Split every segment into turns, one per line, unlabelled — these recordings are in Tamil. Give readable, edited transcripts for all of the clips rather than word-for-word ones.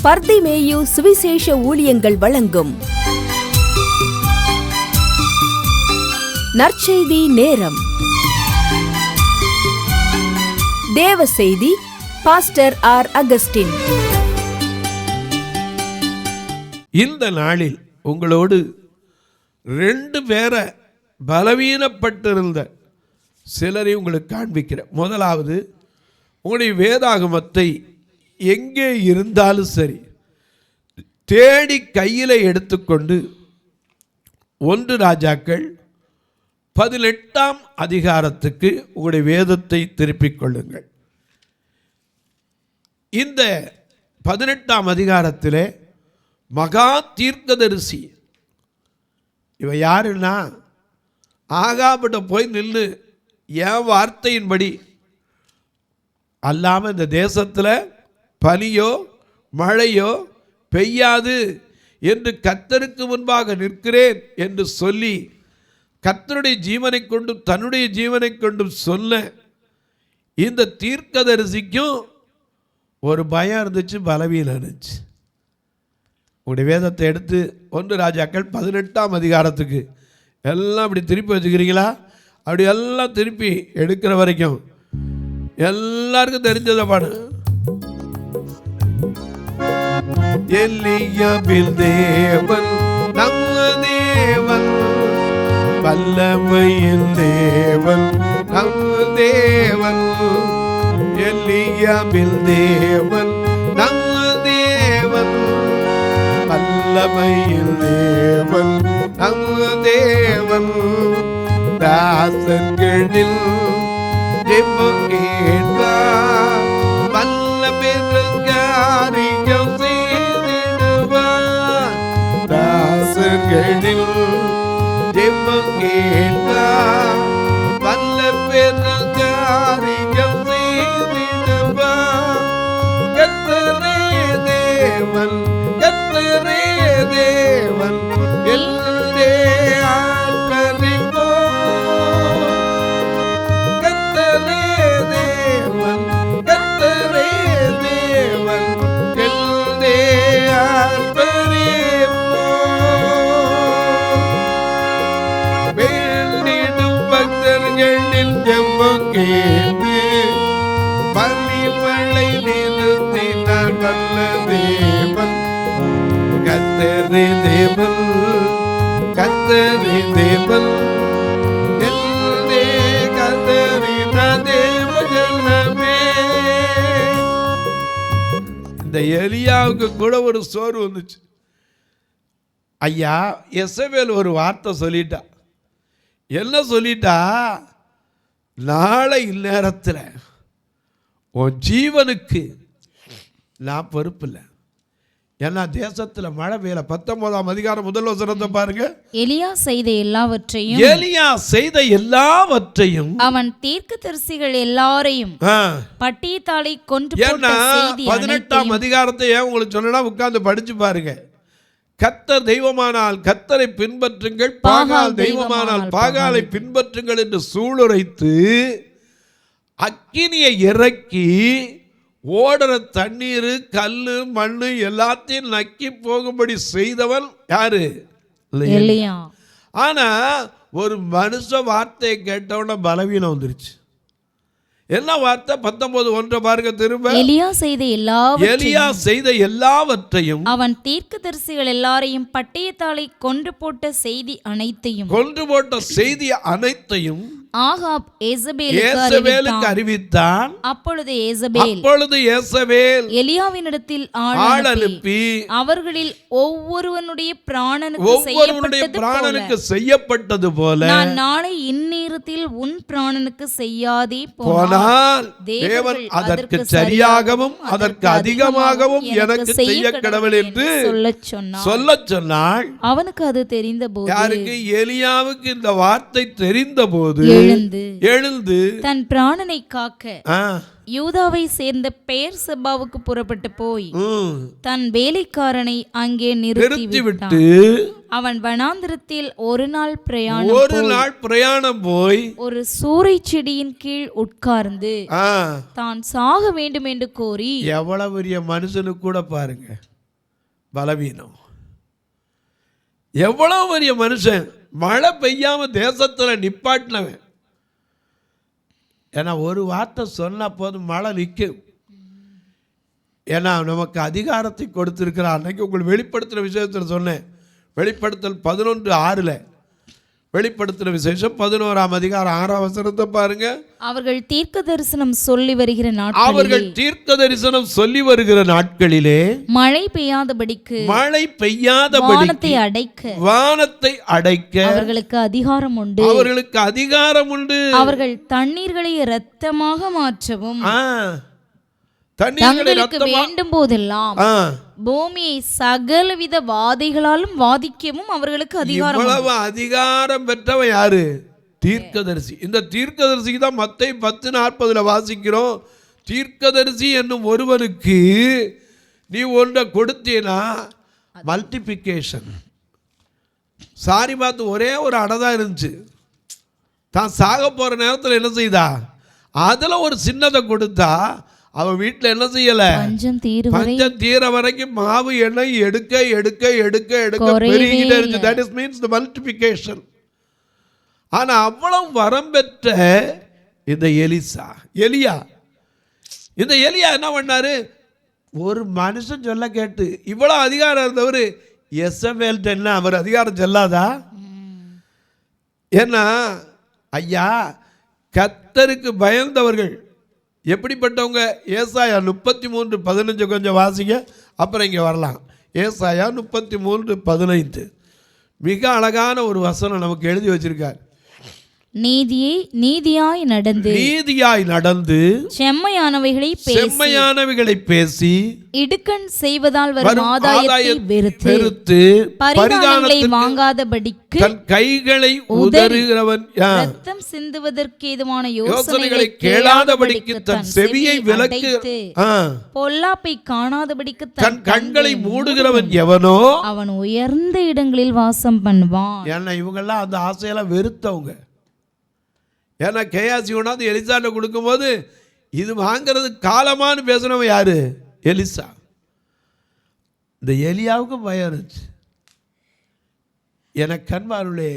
பர்திமேயு சுவிசேஷ ஊழியங்கள் வழங்கும் நற்செய்தி நேரம். தேவ செய்தி பாஸ்டர் ஆர். அகஸ்டின்.
இந்த நாளில் உங்களோடு 2 பேரை பலவீனப்பட்டிருந்த சிலரை உங்களுக்கு காண்பிக்கிறேன். முதலாவது, உங்களுடைய வேதாகமத்தை எங்கே இருந்தாலும் சரி தேடி கையில் எடுத்துக்கொண்டு 1 ராஜாக்கள் 18ஆம் அதிகாரத்துக்கு உங்களுடைய வேதத்தை திருப்பிக் கொள்ளுங்கள். இந்த 18ஆம் அதிகாரத்திலே மகா தீர்க்கதரிசி இவ யாருன்னா, ஆகாபிட்ட போய் நின்று என் வார்த்தையின்படி அல்லாமல் இந்த தேசத்தில் பனியோ மழையோ பெய்யாது என்று கர்த்தருக்கு முன்பாக நிற்கிறேன் என்று சொல்லி கர்த்தருடைய ஜீவனை கொண்டும் தன்னுடைய ஜீவனை கொண்டும் சொல்ல இந்த தீர்க்கதரிசிக்கும் ஒரு பயம் இருந்துச்சு, பலவீனம் இருந்துச்சு. உங்களுடைய வேதத்தை எடுத்து 1 ராஜாக்கள் 18ஆம் அதிகாரத்துக்கு எல்லாம் அப்படி திருப்பி வச்சுக்கிறீங்களா? அப்படி எல்லாம் திருப்பி எடுக்கிற வரைக்கும் எல்லாருக்கும் தெரிஞ்சதை பாடு. எலியாபின் தேவன் நம்ம தேவன், வல்லமையின் தேவன் நம்ம தேவன். எலியாபின் தேவன் நம்ம தேவன், வல்லமையின் தேவன் நம்ம தேவன். தாசர்களில் ஜெபம் கேட்பார், வல்ல பெருங்காரியம் செய்திடுவார். தாசர்களில் ஜெபம் கேட்பார், வல்ல பெருங்காரியம் செய்திடுவார். கர்த்தரே தேவன், கர்த்தரே தேவன், எல்லே ஆர்ப்பரிப்போம். கர்த்தரே தேவன், கர்த்தரே தேவன், எல்லே ஆர்ப்பரிப்போம். வேண்டிடும் பக்தர்களின் ஜெபம் கேட்டு பலியில் மழை நிறுத்தினார் வல்ல தேவன். கர்த்தரே தேவன், கர்த்தரே தேவன், எல்லே கர்த்தரின தேவஜனமே. இந்த எலியாவுக்கு கூட ஒரு சோறு வந்துச்சு. ஐயா, எசபேல் ஒரு வார்த்தை சொல்லிட்டா. என்ன சொல்லிட்டா? நாளை இந்நேரத்தில் உன் ஜீவனுக்கு நான் பொறுப்பு இல்லை. ஏன்னா தேசத்தில் மழை பெய்யல. 19ஆம் அதிகாரம் 1 வசனத்தை பாருங்க.
எலியா செய்த எல்லாவற்றையும் அவன் தீர்க்கதரிசிகள் எல்லாரையும் பட்டியத்தாலே கொன்று போட்ட செய்தி.
18ஆம் அதிகாரத்தை ஏன் உங்களுக்கு சொன்னா உட்கார்ந்து படிச்சு பாருங்க. கர்த்தர் தெய்வமானால் கர்த்தரை பின்பற்றுங்கள், பாகால் தெய்வமானால் பாகாலை பின்பற்றுங்கள் என்று சூளுரைத்து அக்கினியை இறக்கி ஓடுற தண்ணீர் கல்லு மண்ணு எல்லாத்தையும் நக்கி போகும்படி செய்தவன் யாரு?
எலியா.
ஆனா ஒரு மனுஷ வார்த்தையை கேட்டவன பலவீனம் வந்துருச்சு. என்ன வார்த்தை? 19:1 பாருங்க திரும்ப.
எலியா செய்த எல்லாவற்றையும்
அவன்
தீர்க்கதரிசிகள் எல்லாரையும் பட்டயத்தாலே கொன்று போட்ட செய்தி அனைத்தையும் ஆகாப் எசபேலுக்கு
அறிவித்தான்.
அப்பொழுது
எசபேல்
எலியாவினிடத்தில் ஆள் அனுப்பி அவர்களில் ஒவ்வொருவனுடைய பிராணனுக்கு செய்யப்பட்டது போல நான் நாளை இந்நேரத்தில் உன் பிராணனுக்கு செய்யாதே போனால் தேவன் அதற்கு சரியாகவும் அதற்கு அதிகமாகவும் எனக்கு செய்ய கடவுள் என்று சொல்லச் சொன்னாள். அவனுக்கு அது தெரிந்த போது,
யாருக்கு? எலியாவுக்கு இந்த வார்த்தை தெரிந்த போது எழுந்து
தன் பிராணனை காக்க
ஆ,
யூதாவை சேர்ந்த பெயர் செபாவுக்கு புறப்பட்டு போய் தன் வேலைக்காரனை அங்கே நிறுத்தி
விட்டு
அவன் வனாந்திரத்தில் ஒரு நாள்
பிரயாணம் போய்
ஒரு சூறை செடியின் கீழ் உட்கார்ந்து தான் சாக வேண்டும் என்று கோரி.
எவ்வளவு பெரிய மனுஷனுக்கு கூட பாருங்க பலவீனம். எவ்வளவு பெரிய மனுஷன், மழை பெய்யாம தேசத்துல நிப்பாட்டினவன். ஏன்னா ஒரு வார்த்தை சொன்ன போதும் மழை நிற்கும். ஏன்னா நமக்கு அதிகாரத்தை கொடுத்திருக்கிறார். அன்னைக்கு உங்களுக்கு வெளிப்படுத்துகிற விஷயத்தில் சொன்னேன். வெளிப்படுத்தல் 11:6 வெளிப்படுத்துகிற விசேஷம் 11ஆம் அதிகாரம் 6ஆம் வசனத்தை பாருங்க.
அவர்கள் தீர்க்க தரிசனம் சொல்லி வருகிற
நாட்களிலே
மழை பெய்யாதபடிக்கு
வானத்தை அடைக்க
அவர்களுக்கு அதிகாரம் உண்டு. அவர்கள் தண்ணீர்களை இரத்தமாக மாற்றவும் தங்களுக்கு வேண்டும் போதெல்லாம் பூமியை சகலவித வாதைகளாலும் வாதிக்கவும் அவர்களுக்கு அதிகாரம்.
அதிகாரம் பெற்றவன் யாரு? தீர்க்கதரிசி. இந்த தீர்க்கதரிசிக்கு தான் மத்தேயு 10:40 வாசிக்கிறோம். தீர்க்கதரிசி என்னும் ஒருவனுக்கு நீ ஒன்றை கொடுத்தீனா மல்டிபிகேஷன். சாரி பார்த்து ஒரே ஒரு அடைதான் இருந்துச்சு. தான் சாக போற நேரத்தில் என்ன செய்தா, அதுல ஒரு சின்னதை கொடுத்தா அவன் வீட்டில் என்ன செய்யல, பஞ்சம் தீர வரைக்கும் மாவு எண்ணெய் எடுக்க எடுக்க எடுக்க எடுக்க பெருகிட்டே இருந்துச்சு. that is means the multiplication. ஆனா அவ்வளவு வரம் பெற்ற இந்த எலியா என்ன பண்ணாரு? ஒரு மனுஷன் சொல்ல கேட்டு இவ்வளவு அதிகாரம் இருந்தவர் எசபேல் என்ன அவர் அதிகாரம் செல்லாதா? ஏன்னா ஐயா கர்த்தருக்கு பயந்தவர்கள் எப்படிப்பட்டவங்க? ஏசாயா 33:15 கொஞ்சம் வாசிங்க, அப்புறம் இங்கே வரலாம். ஏசாயா 33:15 மிக அழகான ஒரு வசனம் நமக்கு எழுதி வச்சிருக்கார்.
நீதியாய் நடந்து
செம்மையானவைகளை பேசி
இடுக்கண் செய்வதால் வரும் ஆதாயத்தை வெறுத்து பரிதானங்களை வாங்காதபடிக்கு
தன் கைகளை உதறுகிறவன்
இரத்தம் சிந்துவதற்கு ஏதுவான யோசனைகளை
கேளாதபடிக்கு தன் செவியை விலக்கு
பொல்லாப்பை காணாதபடிக்கு
தன் கண்களை மூடுகிறவன் எவனோ
அவன் உயர்ந்த இடங்களில் வாசம் பண்ணுவான்.
ஏன்னா இவங்கெல்லாம் அந்த ஆசையெல்லாம் வெறுத்தவங்க. ஏன்னா கேயாசி ஒன்றாந்து எலிசாட்ட கொடுக்கும்போது இது வாங்கிறது காலமானு பேசுனவன் யாரு? எலிசா. இந்த எலியாவுக்கு பயம் இருந்துச்சு. எனக்கு கண்பாருளே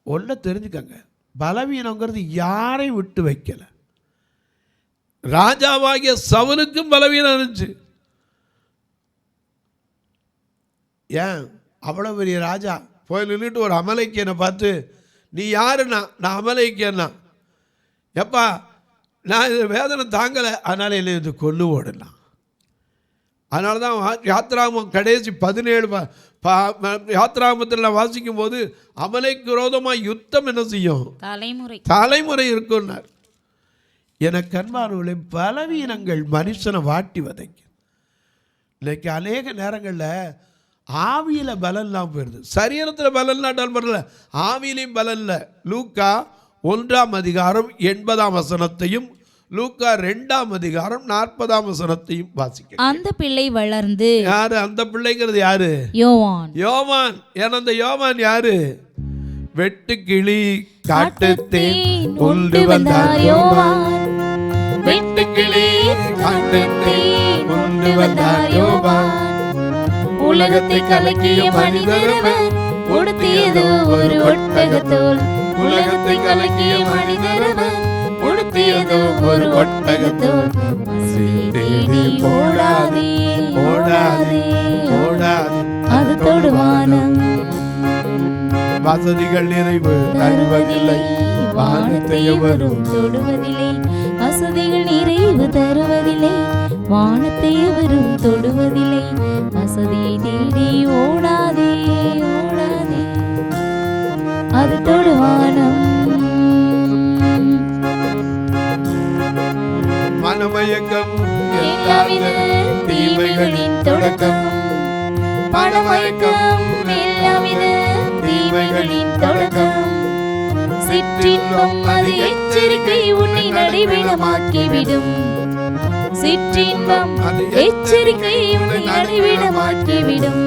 ஒன்றை தெரிஞ்சுக்கங்க, பலவீனங்கிறது யாரை விட்டு வைக்கல. ராஜாவாகிய சவுலுக்கும் பலவீனம் இருந்துச்சு. ஏன் அவ்வளோ பெரிய ராஜா போய் நின்றுட்டு ஒரு அமலேக்கியனை பார்த்து நீ யாருண்ணா? நான் அமலேக்கியன்னா. எப்பா நான் இது வேதனை தாங்கலை, அதனால் என்னை இது கொண்டு ஓடலாம். அதனால தான் யாத்ராமம் கடைசி 17 யாத்ராமத்தில் வாசிக்கும் போது அமலேக்கு விரோதமாக யுத்தம் என்ன செய்யும்? தலைமுறை இருக்குன்னார். எனக்கு அன்பானவர்களே, பலவீனங்கள் மனுஷனை வாட்டி வதைக்கும். இன்னைக்கு அநேக நேரங்களில் ஆவியில் பலம் இல்லாமல் போயிடுது. சரீரத்தில் பலம் இல்லாட்டால் பரல, ஆவியிலையும் பலம் இல்லை. லூக்கா 1ஆம் அதிகாரம் 80ஆம் வசனத்தையும் லூக்கா 2ஆம் அதிகாரம் 40ஆம் வசனத்தையும் வாசிக்க.
அந்த பிள்ளை வளர்ந்து
யாரு? அந்த பிள்ளைங்கிறது யாரு? யோவான். ஏன்னா அந்த யோவான் யாரு? வெட்டுக்கிளி காட்டுத்தேன் கொண்டு வந்தார் யோவான். வெட்டுக்கிளி காட்டுத்தேன் கொண்டு வந்தார் யோவான்.
உலகத்தை கலக்கிய மனிதரவன் உடுத்தியதோ ஒரு ஒட்டகத்தோல். உலகத்தை கலக்கிய மனிதரவன் உடுத்தியதோ ஒரு ஒட்டகத்தோல். ஓடாதே ஓடாதே ஓடாதே அது தொடுவானம்.
வசதிகள் நிறைவு தருவதில்லை, வானத்தை எவரும்
தொடுவதில்லை. வசதிகள் நிறைவு தருவதில்லை, வானத்தை எவரும் தொடுவதில்லை. வசதியை தேடி ஓடாதே ஓடாதே அது தொடுவானம்.
மனமயக்கம்
எல்லாவித தீமைகளின் தொடக்கம். மனமயக்கம் எல்லாவித தீமைகளின் தொடக்கம். சிற்றின்பம் அது எச்சரிக்கை உன்னை நடைவிடமாக்கிவிடும். சிற்றின்பம் எச்சரிக்கை உன்னை நடைவிடமாக்கிவிடும்.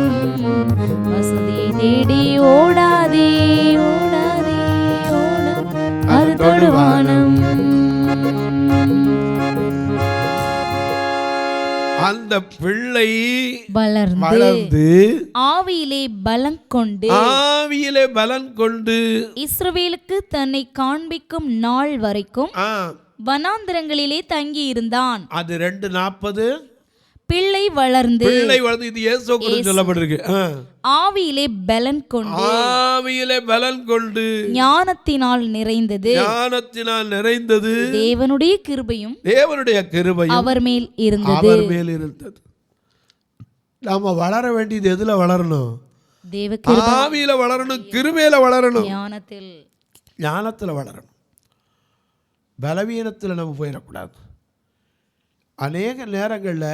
வசதி தேடி ஓடாதே ஓடாதே ஓட அது தொடுவானம்.
அந்த பிள்ளை
வளர்ந்து ஆவியிலே பலம் கொண்டு இஸ்ரவேலுக்கு தன்னை காண்பிக்கும் நாள் வரைக்கும் வனாந்திரங்களிலே தங்கி இருந்தான்.
அது 2:40.
பிள்ளை வளர்ந்து
இது இயேசு குறித்து சொல்லப்பட்டிருக்கு.
ஆவியிலே பலன் கொண்டு ஞானத்தினால் நிறைந்தது. தேவனுடைய கிருபையும் அவர் மேல் இருந்தது.
நாம வளர வேண்டியது எதுல வளரணும்?
தேவ கிருபை.
ஆவியில வளரணும், கிருபையில வளரணும்,
ஞானத்தில்
வளரணும். பலவீனத்தில் நம்ம போயிடக்கூடாது. அநேக நேரங்களில்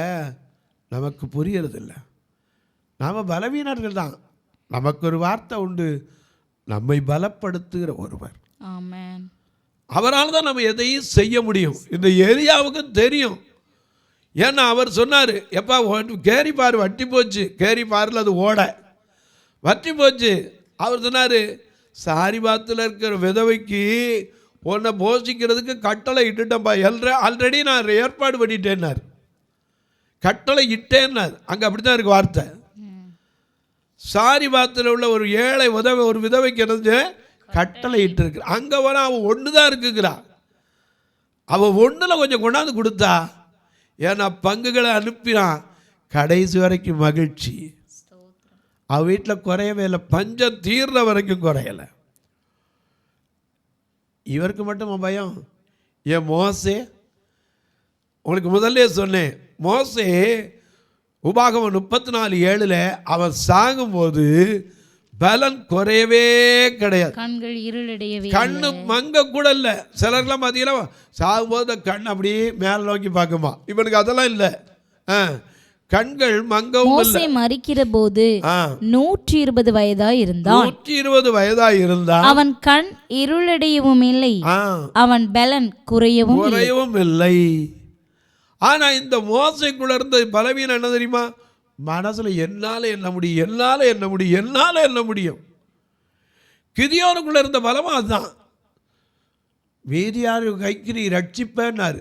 நமக்கு புரியறதில்லை. நாம் பலவீனர்கள் தான். நமக்கு ஒரு வார்த்தை உண்டு, நம்மை பலப்படுத்துகிற ஒருவர். அவரால் தான் நம்ம எதையும் செய்ய முடியும். இந்த ஏரியாவுக்கு தெரியும். ஏன்னா அவர் சொன்னார், எப்பா கேரி பார் வட்டி போச்சு, கேரி பாரில் அது ஓட வட்டி போச்சு. அவர் சொன்னார், சாரிபாத்தில் இருக்கிற விதவைக்கு உன்னை போஷிக்கிறதுக்கு கட்டளை இட்டுட்டேன்ப்பா, ஆல்ரெடி நான் ஏற்பாடு பண்ணிட்டேன்னார். கட்டளை இட்டேன்னார். அங்கே அப்படி தான் இருக்கு வார்த்தை. சாரிபாத்தில் உள்ள ஒரு ஏழை ஒரு விதவைக்கு என்னது கட்டளை இட்டு இருக்கு. அங்கே வர அவன் ஒன்று தான் இருக்குங்கிறா. அவன் ஒன்றில் கொஞ்சம் கொண்டாந்து கொடுத்தா, ஏன்னா பங்குகளை அனுப்பினான். கடைசி வரைக்கும் மகிழ்ச்சி. அவள் வீட்டில் குறையவே இல்லை, பஞ்சம் தீர்ற வரைக்கும் குறையலை. இவருக்கு மட்டும் பயம். ஏன் மோசே, உங்களுக்கு முதல்ல சொன்னேன், மோசே உபாகமம் 34:7 அவன் சாகும்போது பலன் குறையவே கிடையாது.
கண்கள் இருளடையவே,
கண்ணு மங்க கூட இல்லை. சிலர்லாம் பார்த்தீங்கன்னா சாகும்போது கண் அப்படியே மேலே நோக்கி பார்க்குமா. இவனுக்கு அதெல்லாம் இல்லை. கண்கள் மங்கவும் இல்லை.
மரிக்கிற போது 120 வயதாய் இருந்தான். அவன் கண் இருளடையவும் இல்லை, அவன் பலன் குறையவும்
இல்லை. ஆனா இந்த மோசைக்குள்ள இருந்த பலவீனம் என்ன தெரியுமா? மனசுல என்னால என்ன முடியும். கிதியோனுக்குள்ள இருந்த பலமா அதுதான். மீதியாரு கைக்கு நீ ரட்சிப்பேன்னாரு.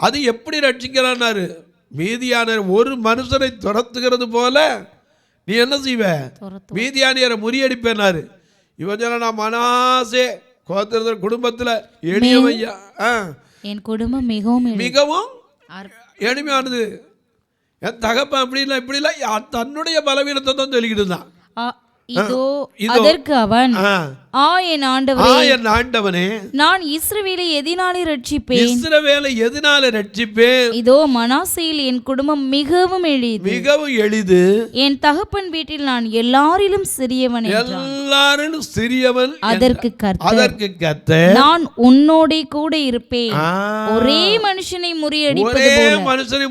அது எப்படி ரட்சிக்கிறான்னாரு? மீதியானர் ஒரு மனுஷனை துரத்துகிறது போல நீ என்ன செய்வ? மீதியானியரை முறியடிப்பேனாரு. இவன் சொன்ன, நான் மனாசே கோத்திரத்தில் குடும்பத்தில் எளியவையா,
என் குடும்பம் மிகவும்
எளிமையானது. என் தகப்பன் அப்படி இல்லை இப்படி இல்லை, தன்னுடைய பலவீனத்தை தான் சொல்லிக்கிட்டு இருந்தான்.
அதற்கு அவன், என்
ஆண்டவனே,
நான் இஸ்ரவேலை எதினாலே ரட்சிப்பேன்? இதோ மனாசேயில் என் குடும்பம் மிகவும் எளிது. என் தகப்பன் வீட்டில் நான் எல்லாரிலும் சிறியவன். அதற்கு கர்த்தர், நான் உன்னோடே கூட இருப்பேன். ஒரே மனுஷனை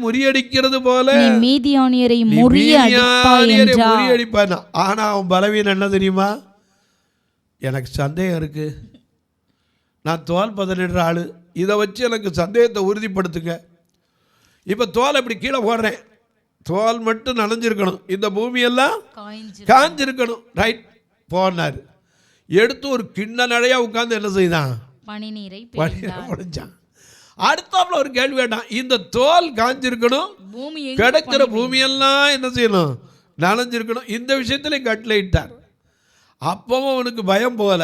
முறியடிக்கிறது போல
நீ மீதியானியரை முறியடிப்பாய் என்றார்.
ஆனா அவன் பலவீனம் என்ன தெரியுமா? எனக்கு சந்தேகம் இருக்கு, நான் தோல் பதனிடுற ஆளு, இதை வச்சு எனக்கு சந்தேகத்தை உறுதிப்படுத்துங்க. இப்போ தோல் இப்படி கீழே போடுறேன், தோல் மட்டும் நனைஞ்சிருக்கணும், இந்த பூமியெல்லாம் காஞ்சிருக்கணும். ரைட் போனார். எடுத்து ஒரு கிண்ண நடையா உட்கார்ந்து என்ன செய்தான்?
பனிநீரை
பொழிஞ்சான். அடுத்தாப்புல ஒரு கேள்வி வேண்டாம், இந்த தோல் காஞ்சிருக்கணும், கிடைக்கிற பூமியெல்லாம் என்ன செய்யணும்? நனைஞ்சிருக்கணும். இந்த விஷயத்துல கட்டளை இட்டார். அப்பவும் அவனுக்கு பயம் போகல.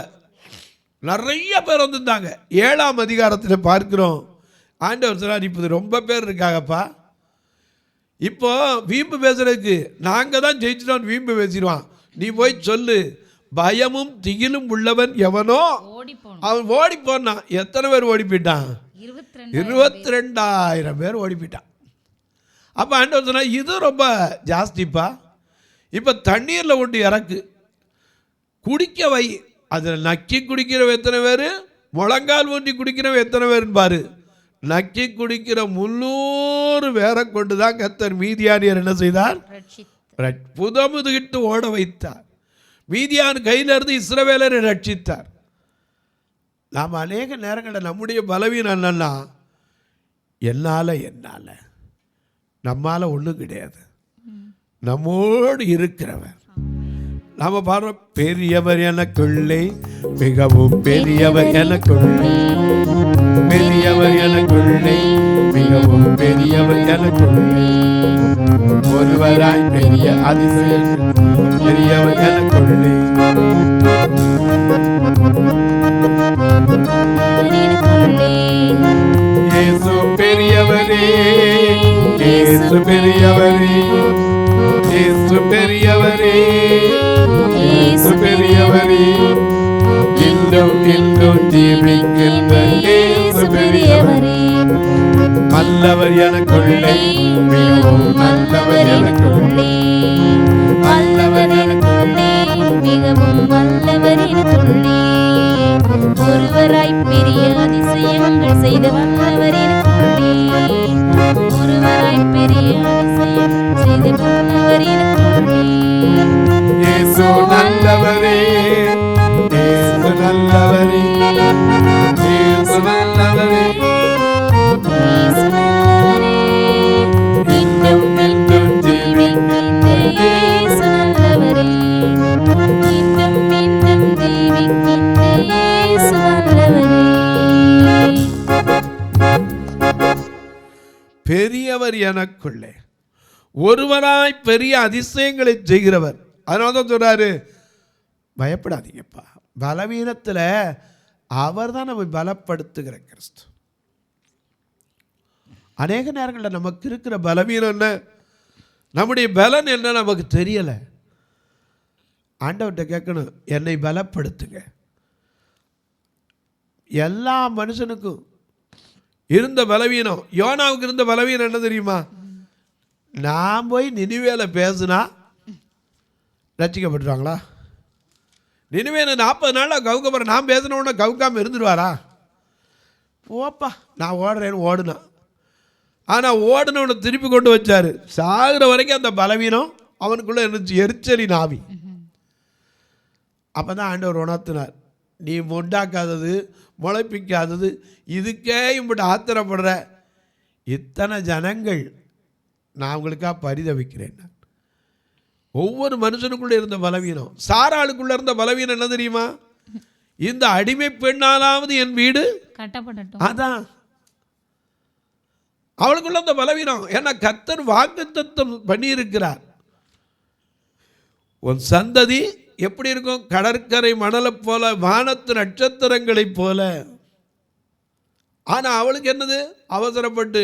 நிறைய பேர் வந்திருந்தாங்க. 7ஆம் அதிகாரத்தில் பார்க்கிறோம், ஆண்டவர் சொன்னார், இப்போ ரொம்ப பேர் இருக்காங்கப்பா, இப்போ வீம்பு பேசுறதுக்கு நாங்கள் தான் ஜெயிச்சிட்டோம் வீம்பு பேசிடுவான். நீ போய் சொல்லு, பயமும் திகிலும் உள்ளவன் எவனோ அவன் ஓடி போனான். எத்தனை பேர் ஓடி போயிட்டான்? 22,000 பேர் ஓடி போயிட்டான். அப்போ ஆண்டவர் சொன்னா, இது ரொம்ப ஜாஸ்திப்பா, இப்போ தண்ணீரில் கொண்டு இறக்கு, குடிக்க வை. அதில் நக்கி குடிக்கிறவ எத்தனை பேர், முழங்கால் ஊண்டி குடிக்கிறவ எத்தனை பேருன்னு பாரு. நக்கி குடிக்கிற 300 பேரை கொண்டு தான் கர்த்தர் மீதியானியர் என்ன செய்தார்? புதமுதுகிட்டு ஓட வைத்தார். மீதியான் கையிலிருந்து இஸ்ரவேலரை ரட்சித்தார். நாம் அநேக நேரங்களில் நம்முடைய பலவீனம் என்னன்னா, என்னால் நம்மால் ஒன்றும் கிடையாது. நம்மோடு இருக்கிறவர் நாம பாடுறோம், பெரியவர் எனக்குள்ளே, மிகவும் பெரியவர் எனக்குள்ளே, பெரியவர் எனக்குள்ளே, மிகவும் பெரியவர் எனக்குள்ளே, ஒருவராய் பெரிய அதிசயம் பெரியவர் எனக்குள்ளே. இயேசு பெரியவரே, இயேசு பெரியவரே, இயேசு பெரியவரே, இயேசு பெரியவரே, இன்னும் இன்னும் ஜீவிக்கின்ற இயேசு பெரியவரே, நல்லவர் எனக்குள்ளே, மிகவும் நல்லவர் எனக்குள்ளே,
வல்லவர் எனக்குள்ளே, மிகவும் வல்லவர் எனக்குள்ளே, ஒருவராய் பெரிய அதிசயங்கள் செய்த வல்லவர் எனக்குள்ளே, ஒருவராய் பெரிய அதிசயங்கள் செய்த வல்லவர் எனக்குள்ளே.
இயேசு நல்லவரே, இயேசு நல்லவரே, இயேசு நல்லவரே,
இயேசு நல்லவரே, இன்னும் இன்னும் ஜீவிக்கின்ற இயேசு நல்லவரே, இன்னும் இன்னும் ஜீவிக்கின்ற இயேசு நல்லவரே.
பெரியவர் எனக்குள்ளே, ஒருவராய் பெரிய அதிசயங்களை செய்கிறவர். அதனால தான் சொல்றாரு, பயப்படாதீங்கப்பா, பலவீனத்தில் அவர் தான் நம்ம பலப்படுத்துகிற கிறிஸ்து. அநேக நேரங்களில் நமக்கு இருக்கிற பலவீனம் என்ன, நம்முடைய பலன் என்ன நமக்கு தெரியலை. ஆண்டவர்கிட்ட கேட்கணும், என்னை பலப்படுத்துங்க. எல்லா மனுஷனுக்கும் இருந்த பலவீனம், யோனாவுக்கு இருந்த பலவீனம் என்ன தெரியுமா? நான் போய் நினிவேல பேசுனா ரட்சிக்கப்பட்டுருவாங்களா? நினிவேல 40 நாளாக கவுக்கப்புறம் நான் பேசினோன்னா கவுக்காமல் இருந்துடுவாரா? போப்பா நான் ஓடுறேன்னு ஓடுனா. ஆனால் ஓடுனவனை திருப்பி கொண்டு வச்சார். சாகிற வரைக்கும் அந்த பலவீனம் அவனுக்குள்ளே இருந்துச்சு, எரிச்சலின் ஆவி. அப்போ தான் ஆண்டவர் உணர்த்தினார், நீ உண்டாக்காதது, முளைப்பிக்காதது, இதுக்கே இப்படி ஆத்திரப்படுற இத்தனை ஜனங்கள் நான் உங்களுக்காக பரிதவிக்கிறேன். ஒவ்வொரு மனுஷனுக்குள்ளே இருந்த பலவீனம், சாராளுக்குள்ளே இருந்த பலவீனம் என்ன தெரியுமா? இந்த அடிமை பெண்ணாலாவது என் வீடு
கட்டப்படட்டும்.
அதான் அவளுக்குள்ள அந்த பலவீனம். ஏன்னா கர்த்தர் வாக்குத்தத்தம் பண்ணியிருக்கிறார், உன் சந்ததி எப்படி இருக்கும்? கடற்கரை மணலை போல, வானத்து நட்சத்திரங்களைப் போல. ஆனால் அவளுக்கு என்னது? அவசரப்பட்டு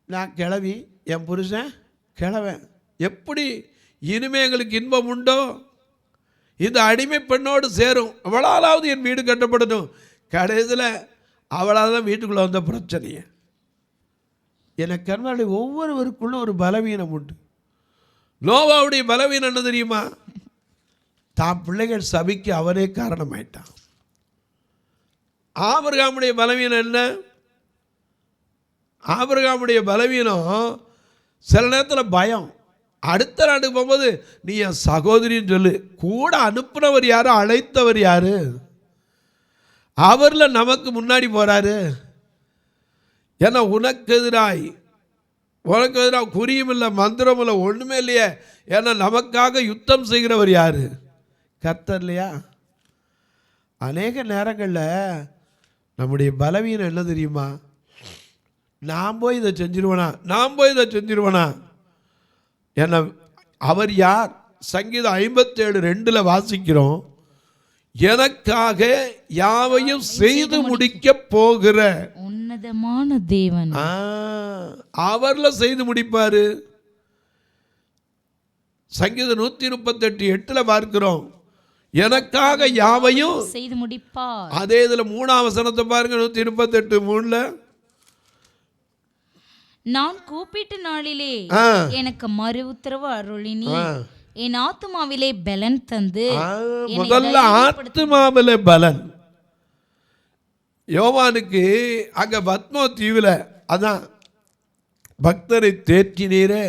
நான் கிளவி, என் புருஷன் கிளவன், எப்படி இனிமே எங்களுக்கு இன்பம் உண்டோ? இந்த அடிமை பெண்ணோடு சேரும், அவளாலாவது என் வீடு கட்டப்படணும். கடைசியில் அவளால் தான் வீட்டுக்குள்ளே வந்த பிரச்சனையை. எனக்கு கர்மனுடைய ஒவ்வொருவருக்குள்ளும் ஒரு பலவீனம் உண்டு. நோவாவுடைய பலவீனம் என்ன தெரியுமா? தான் பிள்ளைகள் சபைக்கு அவரே காரணமாயிட்டான். ஆபிரகாமுடைய பலவீனம் என்ன? ஆபிரகாமுடைய பலவீனம் சில நேரத்தில் பயம். அடுத்த நாட்டுக்கு போகும்போது நீ என் சகோதரின்னு சொல்லு. கூட அனுப்புனவர் யாரு, அழைத்தவர் யாரு? அவரில் நமக்கு முன்னாடி போகிறாரு. ஏன்னா உனக்கு எதிராக குறியும் இல்லை, மந்திரம் இல்லை, ஒன்றுமே இல்லையே. ஏன்னா நமக்காக யுத்தம் செய்கிறவர் யாரு? கர்த்தர் இல்லையா? அநேக நேரங்களில் நம்முடைய பலவீனம் என்ன தெரியுமா? நான் போய் இதை செஞ்சிருவேனா, ஏன்னா அவர் யார்? சங்கீதம் 57:2 வாசிக்கிறோம், எனக்காக யாவையும் செய்து முடிக்க போகிற
உன்னதமான தேவன்.
அவர்ல செய்து முடிப்பாரு. சங்கீதம் 138:8 பார்க்கிறோம், எனக்காக யாவையும்
செய்து முடிப்பார்.
அதே இதுல 3ஆம் வசனத்தை பாருங்க, 138:3.
நான் கூப்பிட்ட நாளிலே எனக்கு மறு உத்தரவு அருளினி, என் ஆத்துமாவிலே பலன் தந்து.
முதல்ல ஆத்துமாவிலே பலன். யோவானுக்கு அங்க பத்மோ தீவுல அதான் பக்தரை தேற்றினீரே,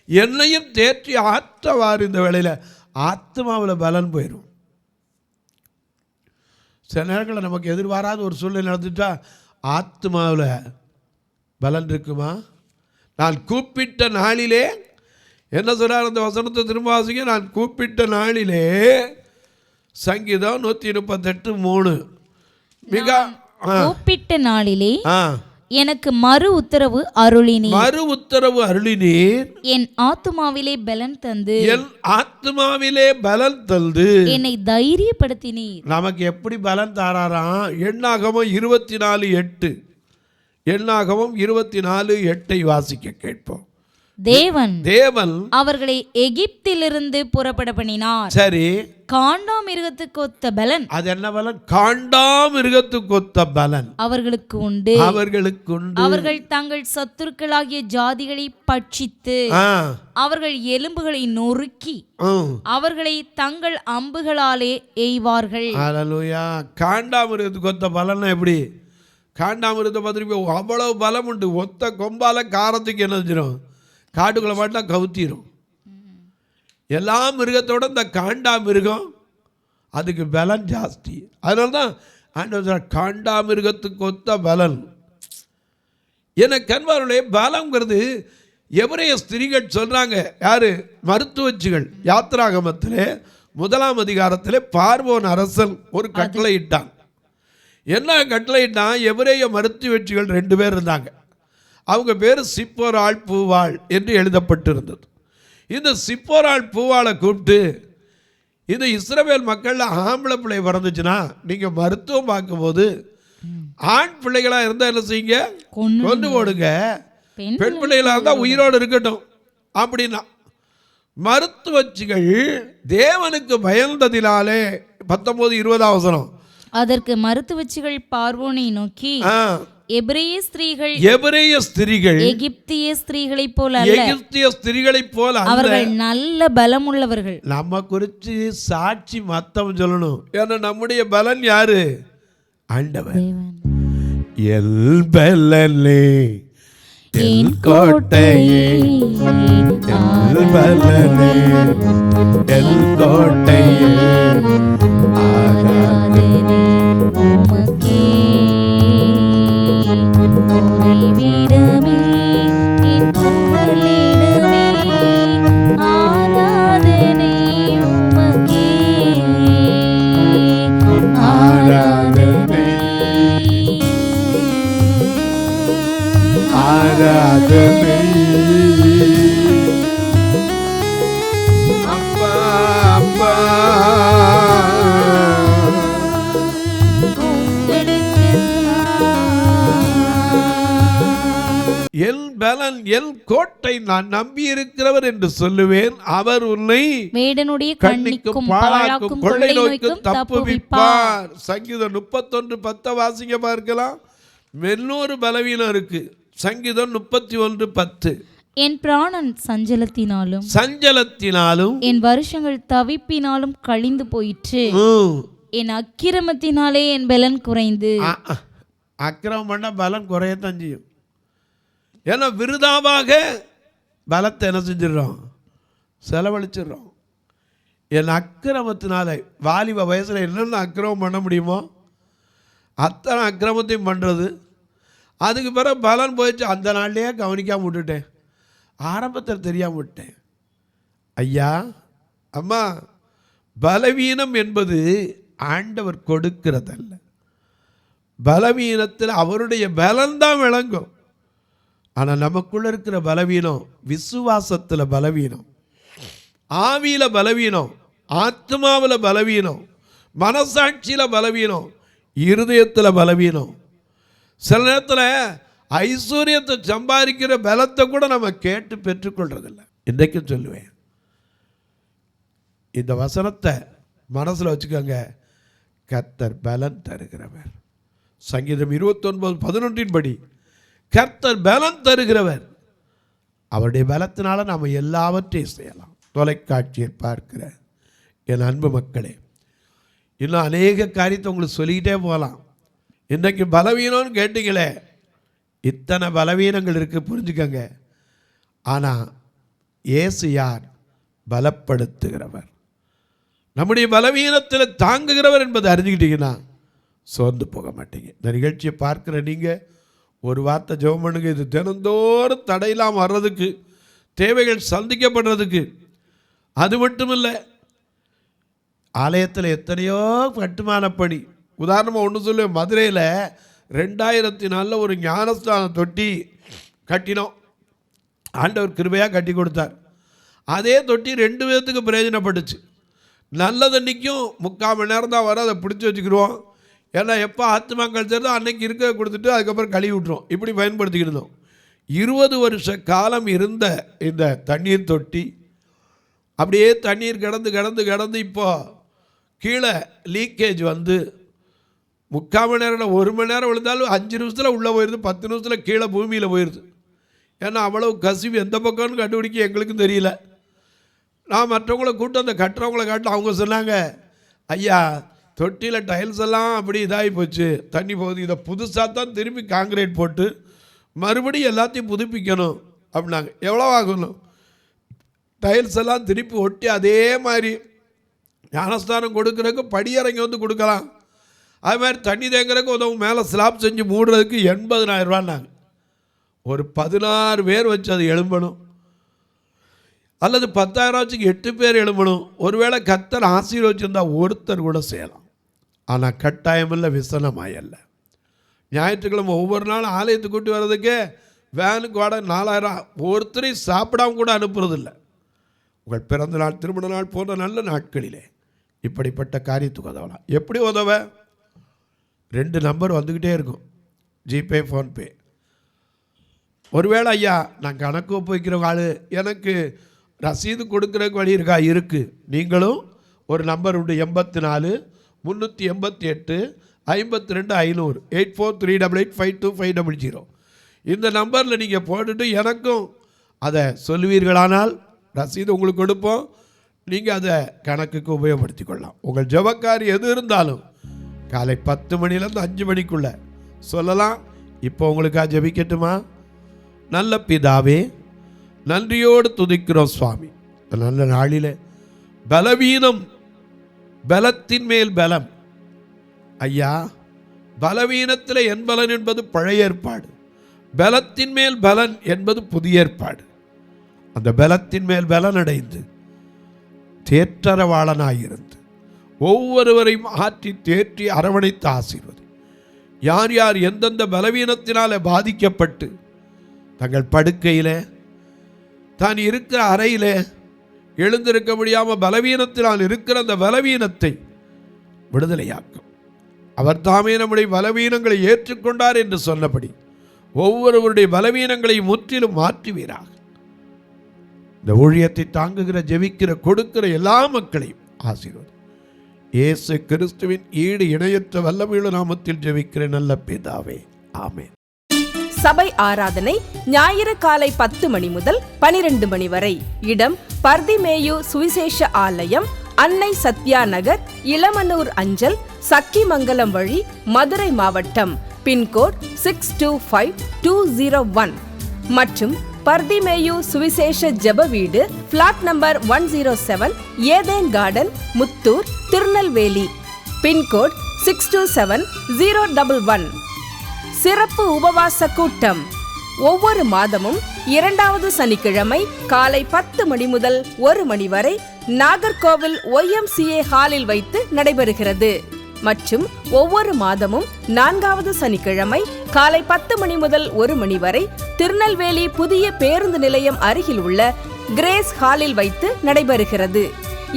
என்னையும் தேற்றி ஆற்றவாறு. இந்த வேளையில ஆத்மாவில் பலன் போயிடும். சில நேரங்களில் நமக்கு எதிர்பாராத ஒரு சூழ்நிலை நடந்துட்டா ஆத்மாவில் பலன் இருக்குமா? நான் கூப்பிட்ட நாளிலே என்ன சொல்றார் அந்த வசனத்தை திரும்ப வாசிங்க. நான் கூப்பிட்ட நாளிலே, சங்கீதம் 138:3. மிக
கூப்பிட்ட நாளிலே எனக்கு மறு உத்தரவு அருளினீர்.
மறு உத்தரவு அருளினீர்.
என் ஆத்துமாவிலே பலன் தந்து,
என் ஆத்மாவிலே பலன் தந்து
என்னை தைரியப்படுத்தினீர்.
நமக்கு எப்படி பலன் தாராராம்? எண்ணாகமம் 24:8. எண்ணாகமம் 24:8 வாசிக்க கேட்போம். தேவன்
அவர்களை எகிப்திலிருந்து புறப்பட பண்ணினார்.
சரி,
காண்டாமிருகத்துக்கு ஒத்த பலன்.
அது என்ன பலன்? காண்டாமிருகத்துக்கு ஒத்த பலன் அவர்களுக்கு உண்டு.
அவர்கள் தங்கள் சத்துருக்களாகிய ஜாதிகளை பட்சித்து அவர்கள் எலும்புகளை நொறுக்கி அவர்களை தங்கள் அம்புகளாலே எய்வார்கள்.
அல்லேலூயா. காண்டாமிருகத்துக்கு ஒத்த பலன் எப்படி? காண்டாமிருகத்தை பார்த்துட்டு அவ்வளவு பலம் உண்டு. ஒத்த கொம்பால காரத்துக்கு என்ன செஞ்சிடும்? காட்டுக்குள்ள மாட்டா கவுத்திரும். எல்லா மிருகத்தோட இந்த காண்டா மிருகம் அதுக்கு பலன் ஜாஸ்தி. அதனால தான் ஆண்டவர் காண்டா மிருகத்துக்கு ஒத்த பலன். என கண்பாருடைய பலங்கிறது எபிரேய ஸ்திரீகள் சொல்றாங்க. யாரு? மருத்துவச்சிகள். யாத்திராகமத்தில் 1ஆம் அதிகாரத்தில் பார்வோன் அரசன் ஒரு கட்டளை இட்டான். என்ன கட்டளை இட்டான்? எபிரேய மருத்துவச்சிகள் 2 பேர் இருந்தாங்க. அவங்க பேர் சிப்போராள் பூவாள் என்று எழுதப்பட்டிருந்தது. இந்த சிப்போராள் பூவாளை கூப்பிட்டு, இந்த இஸ்ரவேல் மக்கள் ஆம்பளை பிள்ளை பிறந்துச்சுன்னா நீங்கள் மருத்துவம் பார்க்கும்போது ஆண் பிள்ளைகளாக இருந்தால் என்ன செய்யுங்க? கொண்டு போடுங்க. பெண் பிள்ளைகளாக இருந்தால் உயிரோடு இருக்கட்டும் அப்படின்னா. மருத்துவச்சிகள் தேவனுக்கு பயந்ததினாலே 19-20 வசனம்.
அதற்கு மருத்துவச்சிகள் பார்வோனை நோக்கி, எபிரேய ஸ்திரீகள் எகிப்திய ஸ்திரீகளைப் போல அவர்கள் நல்ல பலம் உள்ளவர்கள்.
நம்ம குறித்து சாட்சி மத்தவன் சொல்லணும். ஏன்னா நம்முடைய பலன் யாரு? ஆண்டவர். எல் பலனே எல் கோட்டையே, எல் பலனே எல் கோட்டையே,
ஆராதனை உமக்கே.
எல் பலன் எல் கோட்டை, நான் நம்பி இருக்கிறவர் என்று சொல்லுவேன். அவர் உன்னை
வேடனுடைய
கண்ணிக்கும் பாழாக்கும் கொள்ளை நோய்க்கும் தப்புவிப்பார். சங்கீதம் 31:10 வாசிங்க பார்க்கலாம். மென்னொரு பலவீனம் இருக்கு. சங்கீதம் 31:10.
என் பிராணன் சஞ்சலத்தினாலும் என் வருஷங்கள் தவிப்பினாலும் கழிந்து போயிற்று. என் அக்கிரமத்தினாலே என் பலன் குறைந்து.
அக்கிரமம் பண்ண பலன் குறையத்தான் செய்யும். ஏன்னா விருதாவாக பலத்தை என்ன செஞ்சிடறோம்? செலவழிச்சிடறோம். என் அக்கிரமத்தினால வாலிப வயசில் என்னென்ன அக்கிரமம் பண்ண முடியுமோ அத்தனை அக்கிரமத்தையும் பண்ணுறது. அதுக்கு பிறகு பலன் போயிடுச்சு. அந்த நாள்லேயே கவனிக்காமல் விட்டுட்டேன், ஆரம்பத்தில் தெரியாமல் விட்டேன். ஐயா அம்மா, பலவீனம் என்பது ஆண்டவர் கொடுக்கிறதல்ல. பலவீனத்தில் அவருடைய பலன்தான் விளங்கும். ஆனால் நமக்குள்ள இருக்கிற பலவீனம் விசுவாசத்தில் பலவீனம், ஆவியில் பலவீனம், ஆத்மாவில் பலவீனம், மனசாட்சியில் பலவீனம், இருதயத்தில் பலவீனம். சில நேரத்தில் ஐஸ்வர்யத்தை சம்பாதிக்கிற பலத்தை கூட நம்ம கேட்டு பெற்றுக்கொள்றதில்லை. இன்றைக்கும் சொல்லுவேன், இந்த வசனத்தை மனசில் வச்சுக்கோங்க. கர்த்தர் பலன் தருகிறவர். சங்கீதம் 29:11 படி கர்த்தர் பலன் தருகிறவர். அவருடைய பலத்தினால நாம் எல்லாவற்றையும் செய்யலாம். தொலைக்காட்சியை பார்க்கிற என் அன்பு மக்களே, இன்னும் அநேக காரியத்தை உங்களுக்கு சொல்லிக்கிட்டே போகலாம். இன்றைக்கு பலவீனம்னு கேட்டீங்களே, இத்தனை பலவீனங்கள் இருக்குது, புரிஞ்சுக்கங்க. ஆனால் இயேசு யார்? பலப்படுத்துகிறவர். நம்முடைய பலவீனத்தில் தாங்குகிறவர் என்பதை அறிஞ்சுக்கிட்டீங்கன்னா சோர்ந்து போக மாட்டீங்க. இந்த நிகழ்ச்சியை பார்க்குற நீங்கள் ஒரு வார்த்தை ஜெபம் பண்ணுங்க. இது தினந்தோறும் தடையில்லாமல் வர்றதுக்கு, தேவைகள் சந்திக்கப்படுறதுக்கு. அது மட்டும் இல்லை, ஆலயத்தில் எத்தனையோ கட்டுமான பணி. உதாரணமாக ஒன்று சொல்லுவேன், மதுரையில் 2004 ஒரு ஞானஸ்தான தொட்டி கட்டினோம். ஆண்டவர் கிருபையாக கட்டி கொடுத்தார். அதே தொட்டி 2 பேர்த்துக்கு பிரயோஜனப்பட்டுச்சு. நல்ல தண்ணிக்கும் 3/4 மணி நேரம் தான் வர, அதை பிடிச்சி வச்சுக்கிடுவோம். ஏன்னா எப்போ ஆத்மாக்கள் சேர்ந்தோ அன்னைக்கு இருக்க கொடுத்துட்டு அதுக்கப்புறம் கழுவி விட்டுருவோம். இப்படி பயன்படுத்திக்கிட்டு இருந்தோம். 20 வருஷ காலம் இருந்த இந்த தண்ணீர் தொட்டி அப்படியே தண்ணீர் கடந்து இப்போ கீழே லீக்கேஜ் வந்து 3/4 மணி நேரம் 1 மணி நேரம் விழுந்தாலும் 5 நிமிஷத்தில் உள்ளே போயிடுது, 10 நிமிஷத்தில் கீழே பூமியில் போயிடுது. ஏன்னா அவ்வளவு கசிவு எந்த பக்கம்னு கண்டுபிடிக்க எங்களுக்கும் தெரியல. நான் மற்றவங்களை கூப்பிட்டு அந்த கட்டுறவங்களை காட்டு, அவங்க சொன்னாங்க, ஐயா தொட்டியில் டைல்ஸ் எல்லாம் அப்படி இதாகி போச்சு, தண்ணி போகுது, இதை புதுசாக தான் திரும்பி காங்கிரீட் போட்டு மறுபடியும் எல்லாத்தையும் புதுப்பிக்கணும் அப்படின்னாங்க. எவ்வளோ ஆகணும்? டைல்ஸ் எல்லாம் திருப்பி ஒட்டி அதே மாதிரி ஞானஸ்தானம் கொடுக்குறதுக்கு படியறைங்க வந்து கொடுக்கலாம், அது மாதிரி தண்ணி தேங்குறதுக்கு உதவும், மேலே ஸ்லாப் செஞ்சு மூடுறதுக்கு 80,000 ரூபான்னாங்க. ஒரு 16 பேர் வச்சு அது எழும்பணும், அல்லது 10,000 வச்சுக்கு 8 பேர் எழும்பணும். ஒருவேளை கர்த்தர் ஆசீர்வதிச்சிருந்தால் ஒருத்தர் கூட செய்யலாம். ஆனால் கட்டாயமில்லை, விசனமாயல்ல. ஞாயிற்றுக்கிழமை ஒவ்வொரு நாளும் ஆலயத்துக்கு கூட்டி வர்றதுக்கே வேனுக்கு வாடகை 4,000. ஒருத்தரையும் சாப்பிடாம கூட அனுப்புறதில்லை. உங்கள் பிறந்த நாள், திருமண நாள் போன்ற நல்ல நாட்களிலே இப்படிப்பட்ட காரியத்துக்கு உதவலாம். எப்படி உதவ? 2 நம்பர் வந்துக்கிட்டே இருக்கும், ஜிபே, ஃபோன்பே. ஒருவேளை ஐயா நான் கணக்கு ஒப்புவிக்கிற ஆள், எனக்கு ரசீது கொடுக்குறதுக்கு வழி இருக்கா? இருக்குது. நீங்களும் ஒரு நம்பர் உண்டு, 84 388 52 500 8438852500. இந்த நம்பரில் நீங்கள் போட்டுட்டு எனக்கும் அதை சொல்லுவீர்களானால் ரசீது உங்களுக்கு கொடுப்போம். நீங்கள் அதை கணக்குக்கு உபயோகப்படுத்தி கொள்ளலாம். உங்கள் ஜெபக்காரி எது இருந்தாலும் காலை 10 மணிலேருந்து 5 மணிக்குள்ளே சொல்லலாம். இப்போ உங்களுக்காக ஜெபிக்கட்டுமா? நல்ல பிதாவே, நன்றியோடு துதிக்கிறோம் சுவாமி. நல்ல நாளில் பலவீனம் பலத்தின் மேல் பலம். ஐயா, பலவீனத்தில் என் பலன் என்பது பழைய ஏற்பாடு, பலத்தின் மேல் பலன் என்பது புதிய ஏற்பாடு. அந்த பலத்தின் மேல் பலன் அடைந்து தேற்றரவாளனாயிருந்து ஒவ்வொருவரையும் ஆற்றி தேற்றி அரவணைத்து ஆசீர்வதி. யார் யார் எந்தெந்த பலவீனத்தினால பாதிக்கப்பட்டு தங்கள் படுக்கையில், தான் இருக்கிற அறையில் எழுந்திருக்க முடியாமல் பலவீனத்தினால் இருக்கிற அந்த பலவீனத்தை விடுதலையாக்கும். அவர் தாமே நம்முடைய பலவீனங்களை ஏற்றுக்கொண்டார் என்று சொன்னபடி ஒவ்வொருவருடைய பலவீனங்களை முற்றிலும் மாற்றுவீராக. இந்த ஊழியத்தை தாங்குகிற, ஜெபிக்கிற, கொடுக்கிற எல்லா மக்களையும் ஆசீர்வதி. இயேசு கிறிஸ்துவின் ஈடு இணையற்ற வல்லமையுள்ள நாமத்தில் ஜெபிக்கிற நல்ல பிதாவே, ஆமென்.
சபை ஆராதனை ஞாயிறு காலை 10 மணி முதல் 12 மணி வரை. இடம் பர்திமேயு சுவிசேஷ ஆலயம், அன்னை சத்யா நகர், இளமனூர் அஞ்சல், சக்கிமங்கலம் வழி, மதுரை மாவட்டம். பின்கோட் 625201. மற்றும் பர்திமேயு சுவிசேஷ ஜெப வீடு, பிளாட் நம்பர் 107, ஏதேன் கார்டன், முத்தூர், திருநெல்வேலி. பின்கோட் 627011. சிறப்பு உபவாச கூட்டம் ஒவ்வொரு மாதமும் 2வது சனிக்கிழமை காலை 10 மணி முதல் 1 மணி வரை நாகர்கோவில் YMCA ஹாலில் வைத்து நடைபெறுகிறது. மற்றும் ஒவ்வொரு மாதமும் 4வது சனிக்கிழமை காலை 10 மணி முதல் 1 மணி வரை திருநெல்வேலி புதிய பேருந்து நிலையம் அருகில் உள்ள கிரேஸ் ஹாலில் வைத்து நடைபெறுகிறது.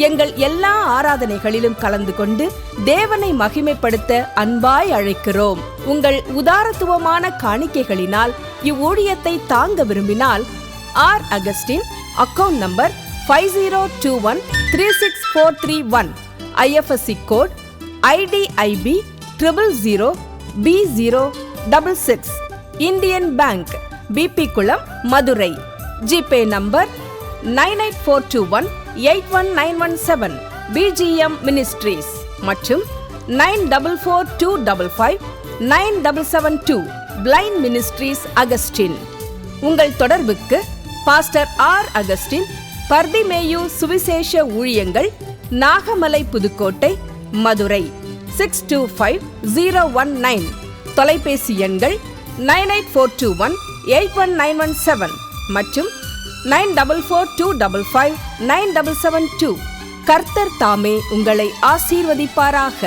எங்கள் எல்லா ஆராதனைகளிலும் கலந்து கொண்டு தேவனை மகிமைப்படுத்த அன்பாய் அழைக்கிறோம். உங்கள் உதாரத்துவமான காணிக்கைகளினால் இவ்வூழியத்தை தாங்க விரும்பினால் R. Augustine, account number 5021364331, IFSC code IDIB 000B066, Indian Bank, BP Kulam, Madurai. GPay number 98421819117, BGM ministries. மற்றும் 9442559772, பிளைண்ட் மினிஸ்ட்ரீஸ், அகஸ்டின். உங்கள் தொடர்புக்கு பாஸ்டர் R. அகஸ்டின், பர்திமேயு சுவிசேஷ ஊழியங்கள், நாகமலை, புதுக்கோட்டை, மதுரை. 625-019. தொலைபேசி எண்கள் 9842181917 மற்றும் 9442559772. கர்த்தர் தாமே உங்களை ஆசீர்வதிப்பாராக.